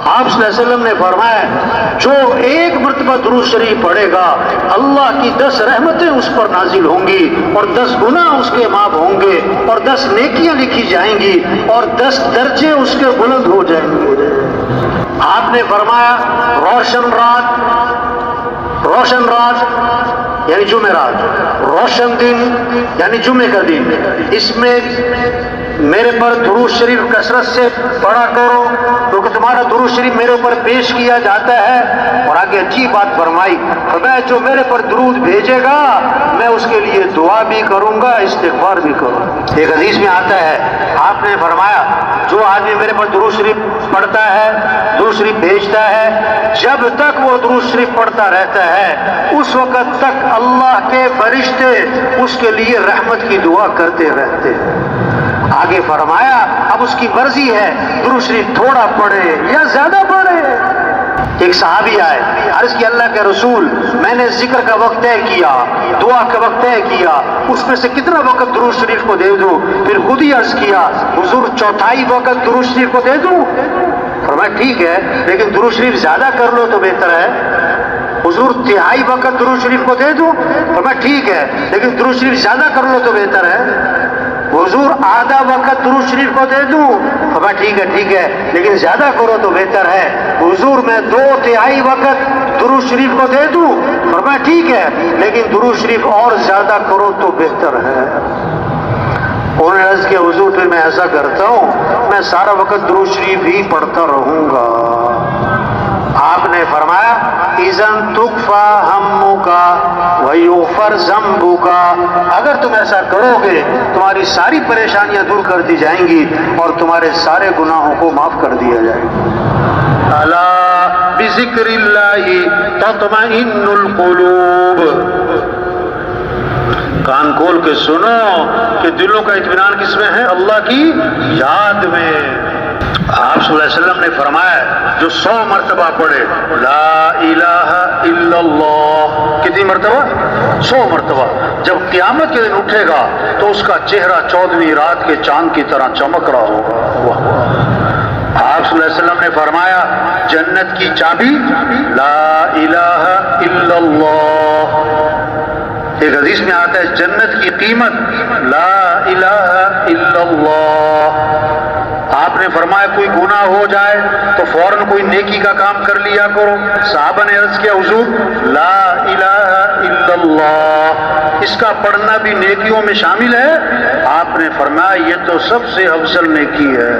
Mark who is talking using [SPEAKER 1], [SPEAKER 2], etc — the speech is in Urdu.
[SPEAKER 1] آپ صلی اللہ علیہ وسلم نے فرمایا جو ایک مرتبہ درود شریف پڑھے گا اللہ کی 10 رحمتیں اس پر نازل ہوں گی اور 10 گناہ اس کے معاف ہوں گے اور 10 نیکیاں لکھی جائیں گی اور 10 درجے اس کے بلند ہو جائیں گے۔ آپ نے فرمایا روشن رات یعنی جمعرات، روشن دن یعنی جمعے کا دن، اس میں میرے پر درود شریف کثرت سے پڑھا کرو کیونکہ تمہارا درود شریف میرے اوپر پیش کیا جاتا ہے۔ اور آگے اچھی بات فرمائی، میں جو میرے پر درود بھیجے گا میں اس کے لیے دعا بھی کروں گا، استغفار بھی کروں گا۔ ایک حدیث میں آتا ہے آپ نے فرمایا جو آدمی میرے پر درود شریف پڑھتا ہے، درود شریف بھیجتا ہے، جب تک وہ درود شریف پڑھتا رہتا ہے اس وقت تک اللہ کے فرشتے اس کے لیے رحمت کی دعا کرتے رہتے ہیں۔ آگے فرمایا اب اس کی مرضی ہے درود شریف تھوڑا پڑھے یا زیادہ پڑھے۔ ایک صحابی آئے، عرض کی اللہ کے رسول میں نے ذکر کا وقت طے کیا، دعا کا وقت طے کیا، اس میں سے کتنا وقت درود شریف کو دے دوں؟ پھر خود ہی عرض کیا حضور 1/4 وقت درود شریف کو دے دوں؟ فرمایا ٹھیک ہے لیکن درود شریف زیادہ کر لو تو بہتر ہے۔ حضور 1/3 وقت درود شریف کو دے دوں؟ فرمایا ٹھیک ہے لیکن درود شریف زیادہ کر لو تو بہتر ہے۔ حضور آدھا وقت درود شریف کو دے دوں؟ فرمایا ٹھیک ہے لیکن زیادہ کرو تو بہتر ہے۔ حضور میں 2/3 وقت درود شریف کو دے دوں؟ فرمایا ٹھیک ہے لیکن درود شریف اور زیادہ کرو تو بہتر ہے۔ انہوں نے عرض کیا حضور پھر میں ایسا کرتا ہوں میں سارا وقت درود شریف ہی پڑھتا رہوں گا۔ آپ نے فرمایا اذن تکفا ہمکا ویغفر ذنبکا، اگر تم ایسا کرو گے تمہاری ساری پریشانیاں دور کر دی جائیں گی اور تمہارے سارے گناہوں کو معاف کر دیا جائے گا۔ الا بذکر اللہ تطمئن القلوب، کان کھول کے سنو کہ دلوں کا اطمینان کس میں ہے؟ اللہ کی یاد میں۔ آپ صلی اللہ علیہ وسلم نے فرمایا جو 100 مرتبہ پڑھے لا الہ الا اللہ، کتنی مرتبہ؟ 100 مرتبہ، جب قیامت کے دن اٹھے گا تو اس کا چہرہ 14ویں رات کے چاند کی طرح چمک رہا ہوگا۔ آپ صلی اللہ علیہ وسلم نے فرمایا جنت کی چابی لا الہ الا اللہ۔ ایک حدیث میں آتا ہے جنت کی قیمت لا الہ الا اللہ۔ آپ نے فرمایا کوئی گناہ ہو جائے تو فوراً کوئی نیکی کا کام کر لیا کرو۔ صحابہ نے عرض کیا حضور لا الہ الا اللہ اس کا پڑھنا بھی نیکیوں میں شامل ہے؟ آپ نے فرمایا یہ تو سب سے افضل نیکی ہے۔